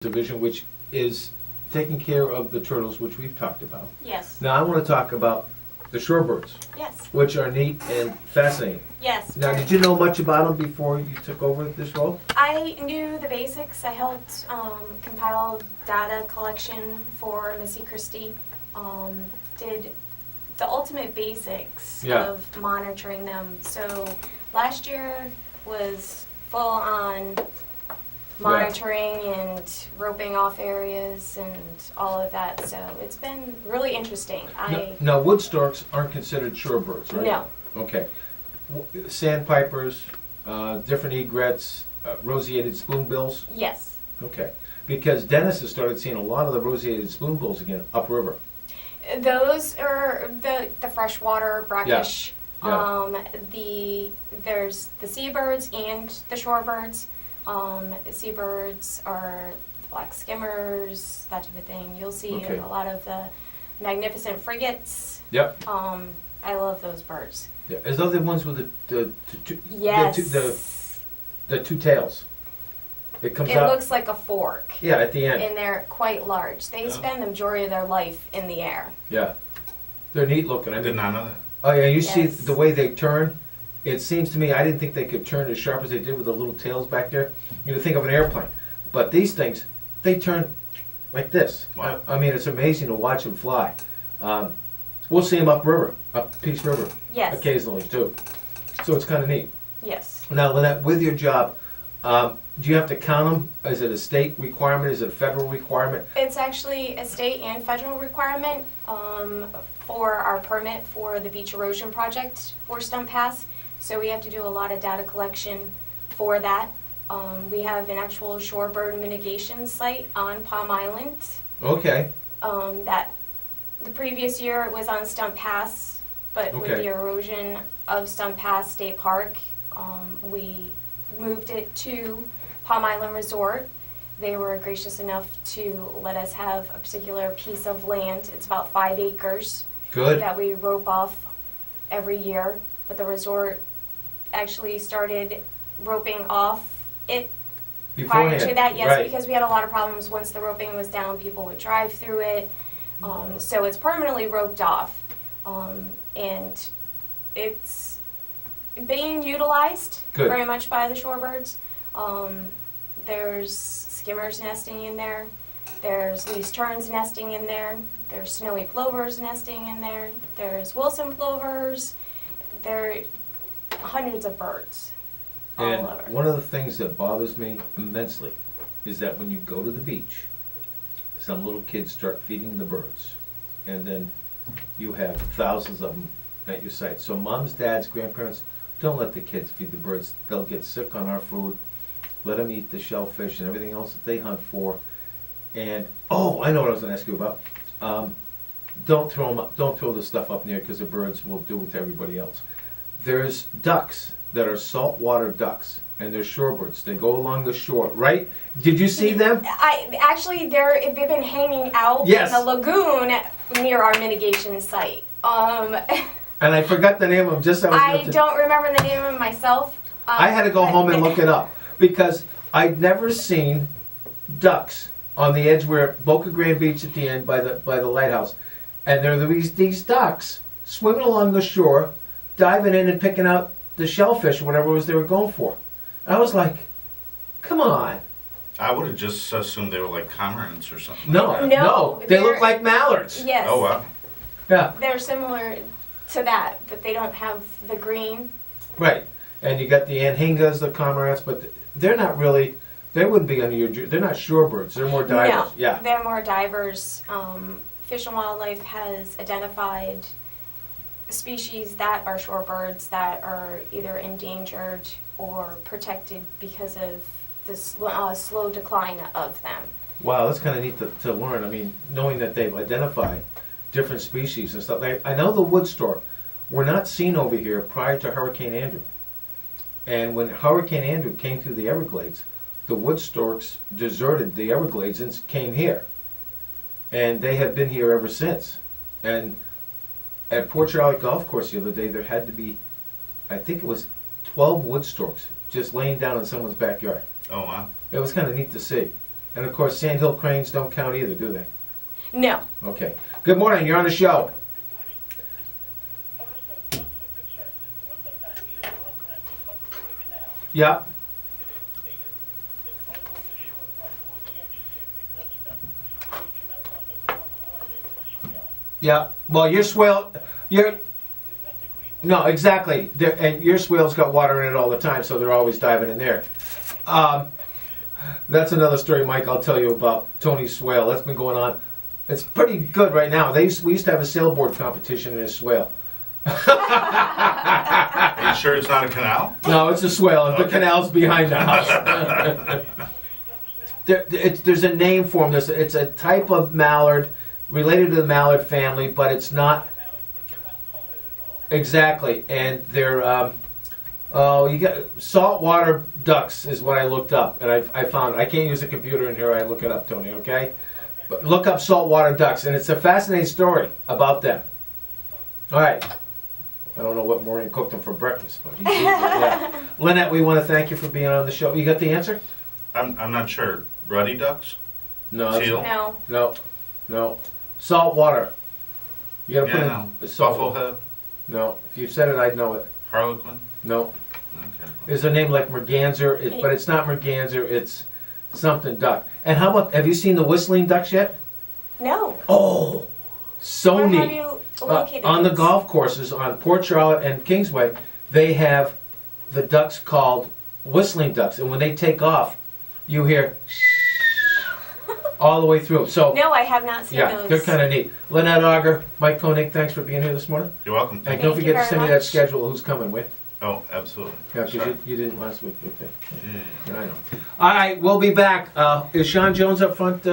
Division, which is taking care of the turtles, which we've talked about. Yes. Now I want to talk about the shorebirds, Yes. which are neat and fascinating. Yes. Now, did you know much about them before you took over this role? I knew the basics. I helped compile data collection for Missy Christie. Did the ultimate basics of monitoring them. So last year was full on monitoring and roping off areas and all of that. So it's been really interesting. Now wood storks aren't considered shorebirds, right? No. Okay. Sandpipers, different egrets, roseated spoonbills? Yes. Okay. Because Dennis has started seeing a lot of the roseated spoonbills again upriver. Those are the freshwater brackish. Yeah. There's the seabirds and the shorebirds. Seabirds are black skimmers, that type of thing. You'll see a lot of the magnificent frigates. Yep. I love those birds. Yeah. Is those the ones with the two tails? It comes out. It looks like a fork. Yeah, at the end. And they're quite large. They spend the majority of their life in the air. Yeah. They're neat looking. I did not know that. Oh yeah, you see the way they turn? It seems to me, I didn't think they could turn as sharp as they did with the little tails back there. You know, think of an airplane. But these things, they turn like this. Wow. I mean, it's amazing to watch them fly. We'll see them upriver, up Peace River. Yes. Occasionally too. So it's kind of neat. Yes. Now, Lynette, with your job, do you have to count them? Is it a state requirement? Is it a federal requirement? It's actually a state and federal requirement for our permit for the beach erosion project for Stump Pass. So we have to do a lot of data collection for that. We have an actual shorebird mitigation site on Palm Island. Okay. That the previous year it was on Stump Pass, but with the erosion of Stump Pass State Park, we moved it to Palm Island Resort. They were gracious enough to let us have a particular piece of land. It's about 5 acres. Good. That we rope off every year. But the resort actually started roping off it prior to that, yes, because we had a lot of problems. Once the roping was down, people would drive through it. So it's permanently roped off. And it's being utilized very much by the shorebirds. There's skimmers nesting in there. There's least terns nesting in there. There's snowy plovers nesting in there. There's Wilson plovers. There are hundreds of birds all over. One of the things that bothers me immensely is that when you go to the beach, some little kids start feeding the birds, and then you have thousands of them at your site. So moms, dads, grandparents, don't let the kids feed the birds. They'll get sick on our food. Let them eat the shellfish and everything else that they hunt for. And I know what I was going to ask you about. Don't throw the stuff up in there because the birds will do it to everybody else. There's ducks that are saltwater ducks, and they're shorebirds. They go along the shore, right? Did you see them? They've been hanging out in the lagoon near our mitigation site. And I forgot the name of them. I don't remember the name of them myself. I had to go home and look it up because I'd never seen ducks on the edge where Boca Grande Beach at the end by the lighthouse, and there are these ducks swimming along the shore, diving in and picking out the shellfish or whatever it was they were going for. I was like, come on. I would have just assumed they were like cormorants or something. No, they look like mallards. Yes. Oh wow. Yeah. They're similar to that, but they don't have the green. Right, and you got the anhingas, the cormorants, but they're not really. They wouldn't be under your. They're not shorebirds. They're more divers. No, they're more divers. Fish and Wildlife has identified species that are shorebirds that are either endangered or protected because of the slow decline of them. Wow, that's kind of neat to learn. I mean, knowing that they've identified different species and stuff. I know the wood stork were not seen over here prior to Hurricane Andrew. And when Hurricane Andrew came through the Everglades, the wood storks deserted the Everglades and came here. And they have been here ever since. And at Port Charlotte Golf Course the other day, there had to be, I think it was 12 wood storks just laying down in someone's backyard. Oh wow. It was kind of neat to see. And of course, sandhill cranes don't count either, do they? No. Okay. Good morning, you're on the show. Yep. Yeah, well, your swale, no, exactly, and your swale's got water in it all the time, so they're always diving in there. That's another story, Mike, I'll tell you about Tony's swale. That's been going on. It's pretty good right now. We used to have a sailboard competition in his swale. Are you sure it's not a canal? No, it's a swale. The Okay. canal's behind the house. There's a name for them. It's a type of mallard related to the mallard family, but it's not exactly. And they're you got saltwater ducks is what I looked up, and I found. I can't use a computer in here. I look it up, Tony. Okay, but look up saltwater ducks, and it's a fascinating story about them. All right. I don't know what Maureen cooked them for breakfast, but yeah. Lynette, we want to thank you for being on the show. You got the answer? I'm not sure. Ruddy ducks? No. that's- Teal? No. No. Salt water. You gotta Yeah, put no. in salt. Bufflehead? No. If you said it, I'd know it. Harlequin? No. Okay. There's a name like merganser, but it's not merganser. It's something duck. And how about? Have you seen the whistling ducks yet? No. Oh, so Where neat. have you located On the these? golf courses on Port Charlotte and Kingsway, they have the ducks called whistling ducks, and when they take off, you hear all the way through. So No, I have not seen yeah, those. they're kind of neat. Lynette Auger, Mike Koenig, thanks for being here this morning. You're welcome. And Thank don't you forget to very send me that much. schedule of who's coming with. Oh, absolutely. Yeah, because Sorry. you didn't last week. Okay. Yeah. I know. All right, we'll be back. Is Sean Jones up front?